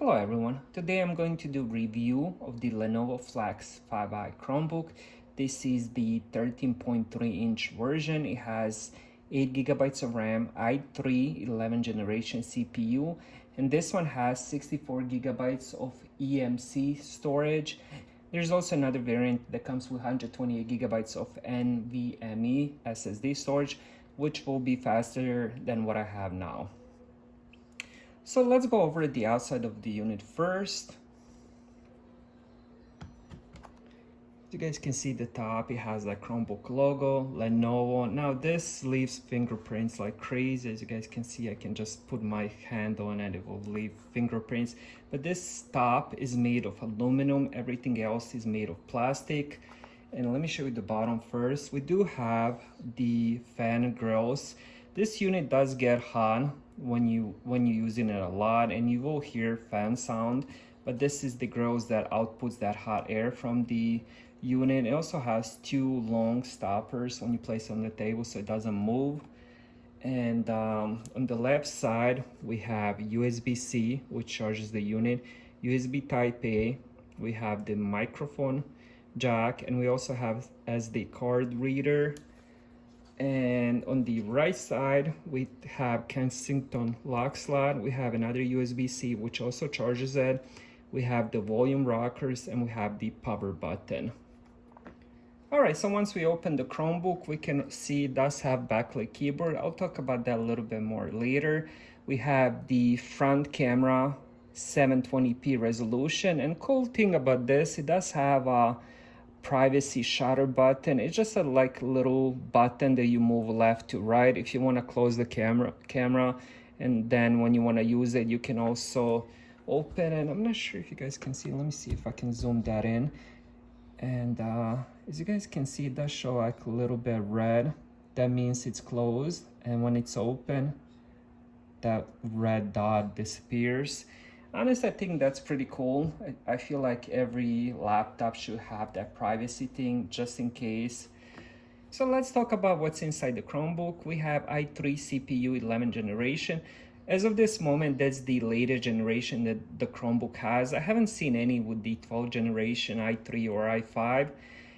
Hello everyone, today I'm going to do review of the Lenovo Flex 5i Chromebook. This is the 13.3-inch version. It has 8 gigabytes of RAM, i3 11th generation CPU, and this one has 64 gigabytes of eMMC storage. There's also another variant that comes with 128 gigabytes of NVMe SSD storage, which will be faster than what I have now. So let's go over the outside of the unit first. As you guys can see the top, it has that Chromebook logo, Lenovo. Now this leaves fingerprints like crazy. As you guys can see, I can just put my hand on it, it will leave fingerprints. But this top is made of aluminum, everything else is made of plastic. And let me show you the bottom first. We do have the fan grills. This unit does get hot when you're using it a lot, and you will hear fan sound, but this is the grills that outputs that hot air from the unit. It also has two long stoppers when you place it on the table so it doesn't move. And on the left side we have USB-C, which charges the unit, USB Type A, we have the microphone jack, and we also have SD card reader. And on the right side we have Kensington lock slot, we have another USB-C which also charges it, we have the volume rockers, and we have the power button. Alright, so once we open the Chromebook, we can see it does have backlit keyboard. I'll talk about that a little bit more later. We have the front camera 720p resolution, and cool thing about this, it does have a privacy shutter button. It's just a little button that you move left to right if you want to close the camera, and then when you want to use it you can also open it. I'm not sure if you guys can see, let me see if I can zoom that in. And as you guys can see, it does show like a little bit red. That means it's closed, and when it's open that red dot disappears. Honestly, I think that's pretty cool. I feel like every laptop should have that privacy thing just in case. So let's talk about what's inside the Chromebook. We have i3 CPU 11th generation. As of this moment, that's the latest generation that the Chromebook has. I haven't seen any with the 12th generation i3 or i5.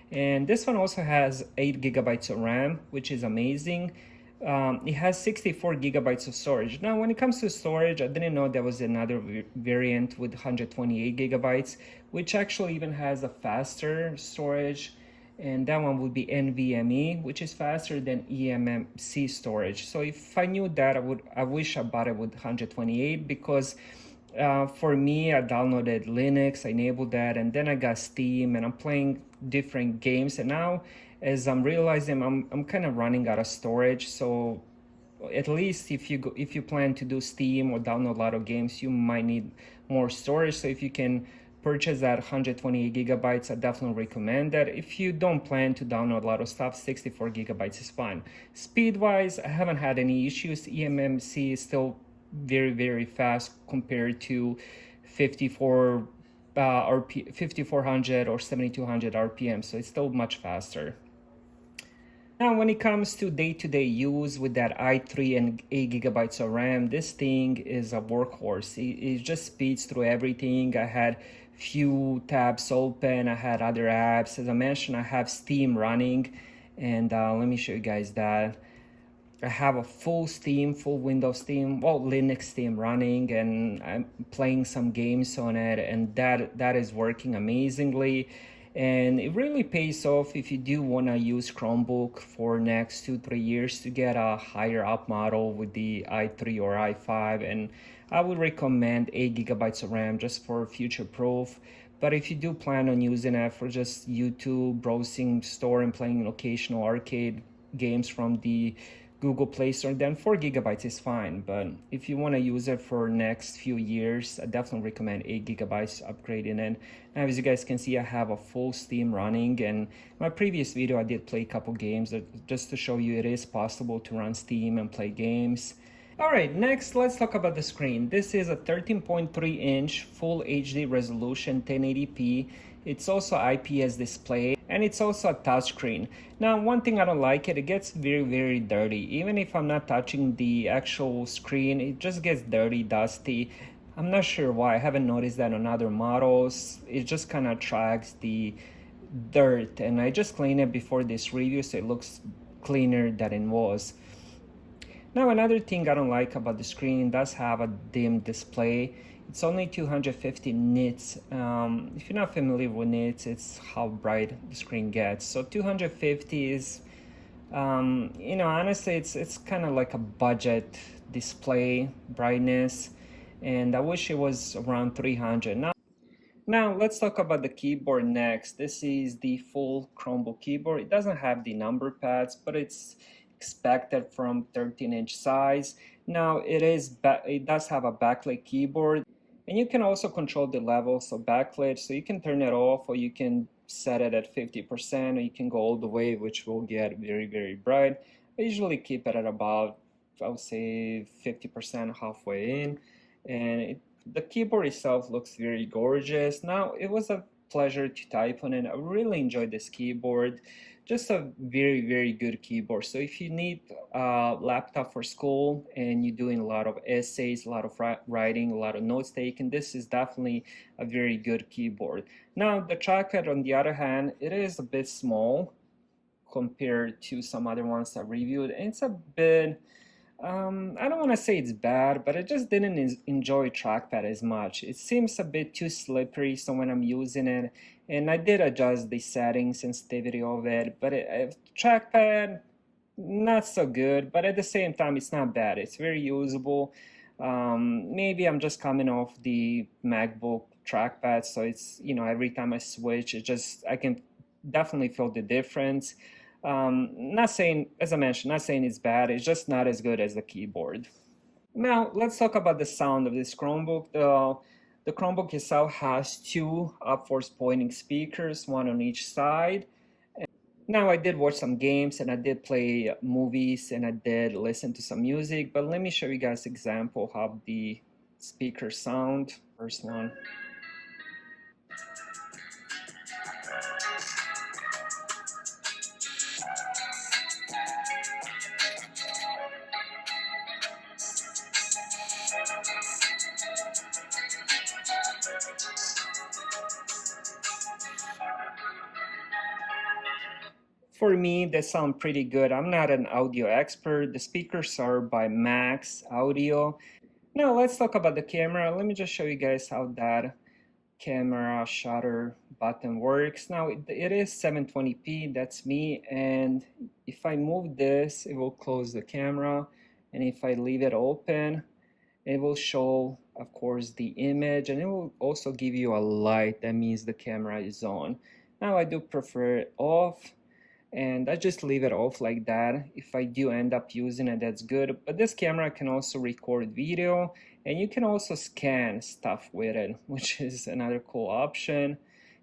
And this one also has 8 gigabytes of RAM, which is amazing. It has 64 gigabytes of storage. Now, when it comes to storage, I didn't know there was another variant with 128 gigabytes, which actually even has a faster storage. And that one would be NVMe, which is faster than eMMC storage. So if I knew that, I wish I bought it with 128, because for me, I downloaded Linux, I enabled that, and then I got Steam, and I'm playing different games. And now, as I'm realizing, I'm kind of running out of storage. So at least if you plan to do Steam or download a lot of games, you might need more storage. So if you can purchase that 128 gigabytes, I definitely recommend that. If you don't plan to download a lot of stuff, 64 gigabytes is fine. Speed wise, I haven't had any issues. eMMC is still very, very fast compared to 5400 or 7200 RPM, so it's still much faster. Now, when it comes to day-to-day use with that i3 and 8 gigabytes of RAM, this thing is a workhorse. It just speeds through everything. I had few tabs open, I had other apps. As I mentioned, I have Steam running, and let me show you guys that. I have a full Steam, full Windows Steam, well, Linux Steam running, and I'm playing some games on it, and that is working amazingly. And it really pays off if you do want to use Chromebook for next 2-3 years to get a higher up model with the i3 or i5. And I would recommend 8 gigabytes of RAM just for future proof. But if you do plan on using it for just YouTube, browsing store, and playing occasional arcade games from the Google Play Store, then 4 gigabytes is fine. But if you want to use it for next few years, I definitely recommend 8 gigabytes upgrading it. Now, as you guys can see, I have a full Steam running, and in my previous video I did play a couple games just to show you it is possible to run Steam and play games. Alright, next let's talk about the screen. This is a 13.3-inch full HD resolution 1080p. It's also IPS display, and it's also a touchscreen. Now, one thing I don't like it gets very, very dirty. Even if I'm not touching the actual screen, it just gets dirty, dusty. I'm not sure why. I haven't noticed that on other models. It just kind of tracks the dirt, and I just cleaned it before this review so it looks cleaner than it was. Now another thing I don't like about the screen, it does have a dim display. It's only 250 nits. If you're not familiar with nits, it's how bright the screen gets. So 250 is, honestly, it's kind of like a budget display brightness, and I wish it was around 300. Now let's talk about the keyboard next. This is the full Chromebook keyboard. It doesn't have the number pads, but it's expected from 13-inch size. Now it does have a backlit keyboard, and you can also control the levels of backlit, so you can turn it off or you can set it at 50%, or you can go all the way, which will get very, very bright. I usually keep it at about, I would say, 50%, halfway in, and the keyboard itself looks very gorgeous. Now, it was a pleasure to type on it. I really enjoyed this keyboard. Just a very, very good keyboard. So if you need a laptop for school and you're doing a lot of essays, a lot of writing, a lot of notes taking, this is definitely a very good keyboard. Now, the trackpad, on the other hand, it is a bit small compared to some other ones I reviewed. And it's a bit, I don't want to say it's bad, but I just didn't enjoy trackpad as much. It seems a bit too slippery, so when I'm using it, and I did adjust the settings, sensitivity of it, but trackpad, not so good, but at the same time, it's not bad. It's very usable. Maybe I'm just coming off the MacBook trackpad, so it's, every time I switch, I can definitely feel the difference. Not saying, as I mentioned, not saying it's bad, it's just not as good as the keyboard. Now, let's talk about the sound of this Chromebook. The Chromebook itself has two upwards pointing speakers, one on each side. Now, I did watch some games and I did play movies and I did listen to some music, but let me show you guys an example how the speakers sound. First one. For me, they sound pretty good. I'm not an audio expert. The speakers are by Max Audio. Now let's talk about the camera. Let me just show you guys how that camera shutter button works. Now it is 720p, that's me, and if I move this, it will close the camera, and if I leave it open, it will show, of course, the image, and it will also give you a light. That means the camera is on. Now I do prefer it off, and I just leave it off like that. If I do end up using it, that's good. But this camera can also record video, and you can also scan stuff with it, which is another cool option.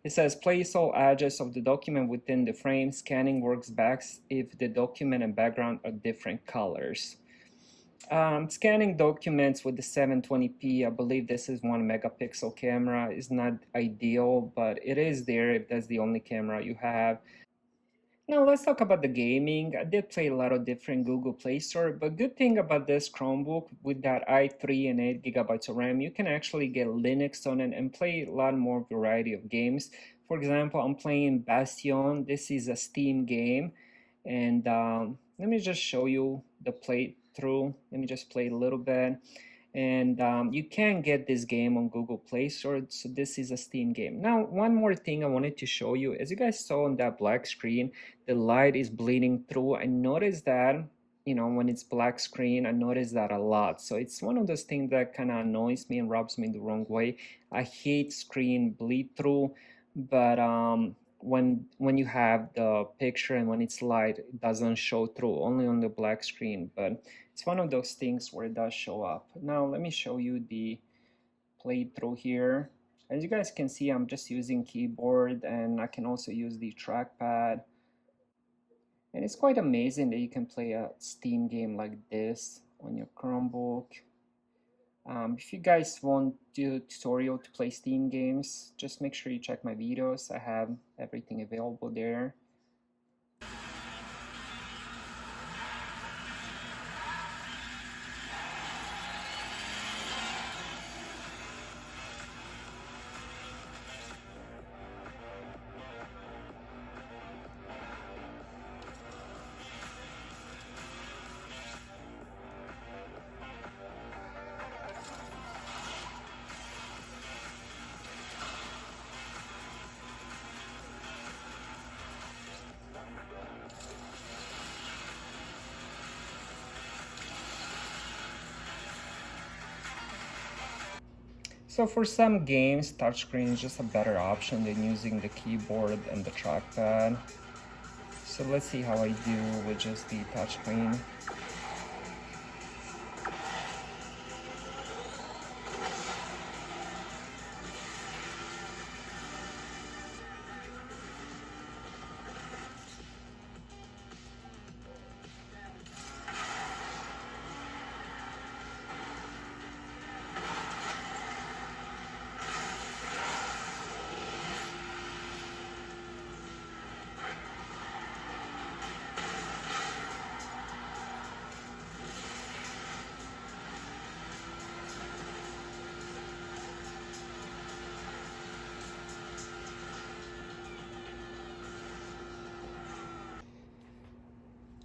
It says place all edges of the document within the frame. Scanning works best if the document and background are different colors. Scanning documents with the 720p, I believe this is 1 megapixel camera, is not ideal, but it is there if that's the only camera you have. Now let's talk about the gaming. I did play a lot of different Google Play Store, but good thing about this Chromebook with that i3 and 8 gigabytes of RAM, you can actually get Linux on it and play a lot more variety of games. For example, I'm playing Bastion. This is a Steam game, and let me just show you the playthrough. Let me just play a little bit. And you can get this game on Google Play Store, so this is a Steam game. Now, one more thing I wanted to show you, as you guys saw on that black screen, the light is bleeding through. I noticed that, when it's black screen, I noticed that a lot. So it's one of those things that kind of annoys me and rubs me the wrong way. I hate screen bleed through, but when you have the picture and when it's light, it doesn't show through, only on the black screen. But it's one of those things where it does show up. Now let me show you the playthrough here. As you guys can see, I'm just using keyboard, and I can also use the trackpad. And it's quite amazing that you can play a Steam game like this on your Chromebook. If you guys want to do a tutorial to play Steam games, just make sure you check my videos. I have everything available there. So for some games, touchscreen is just a better option than using the keyboard and the trackpad. So let's see how I do with just the touchscreen.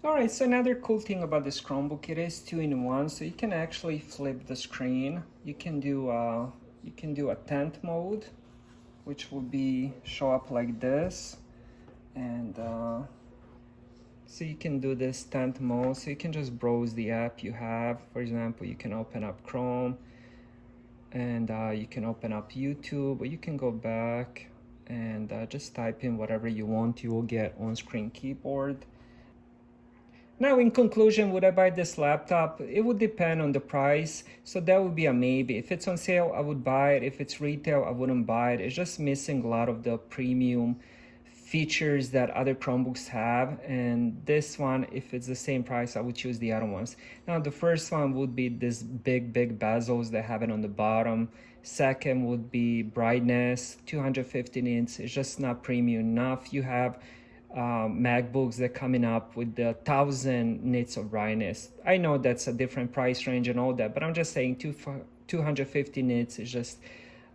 Alright, so another cool thing about this Chromebook, it is 2-in-1, so you can actually flip the screen. You can do a tent mode, which will be show up like this, and so you can do this tent mode. So you can just browse the app you have. For example, you can open up Chrome, and you can open up YouTube, or you can go back and just type in whatever you want. You will get on-screen keyboard. Now, in conclusion, would I buy this laptop? It would depend on the price, so that would be a maybe. If it's on sale, I would buy it. If it's retail, I wouldn't buy it. It's just missing a lot of the premium features that other Chromebooks have, and this one, if it's the same price, I would choose the other ones. Now, the first one would be this big bezels that have it on the bottom. Second would be brightness, 250 nits. It's just not premium enough. You have MacBooks that coming up with the 1000 nits of brightness. I know that's a different price range and all that, but I'm just saying 250 nits is just,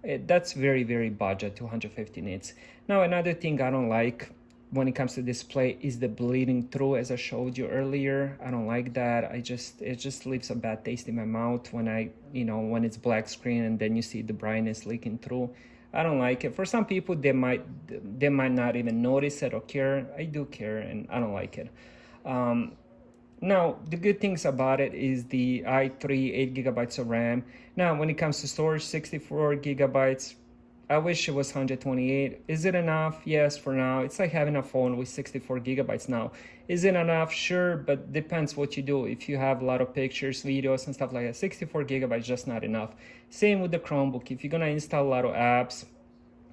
that's very budget, 250 nits. Now, another thing I don't like when it comes to display is the bleeding through, as I showed you earlier. I don't like that. It just leaves a bad taste in my mouth when when it's black screen and then you see the brightness leaking through. I don't like it. For some people, they might not even notice it or care. I do care, and I don't like it. Now, the good things about it is the i3, 8 gigabytes of RAM. Now, when it comes to storage, 64 gigabytes. I wish it was 128. Is it enough? Yes, for now. It's like having a phone with 64 gigabytes now. Is it enough? Sure, but depends what you do. If you have a lot of pictures, videos, and stuff like that, 64 gigabytes just not enough. Same with the Chromebook. If you're gonna install a lot of apps,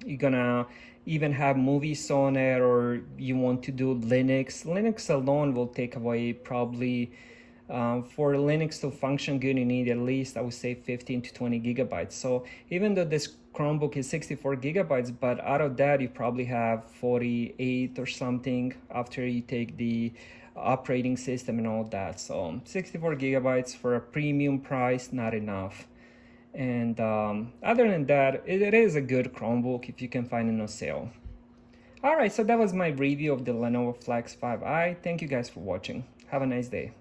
you're gonna even have movies on it, or you want to do Linux alone will take away probably for Linux to function good, you need at least, I would say, 15 to 20 gigabytes. So even though this Chromebook is 64 gigabytes, but out of that, you probably have 48 or something after you take the operating system and all that. So 64 gigabytes for a premium price, not enough. And other than that, it is a good Chromebook if you can find it on sale. Alright, so that was my review of the Lenovo Flex 5i. Thank you guys for watching. Have a nice day.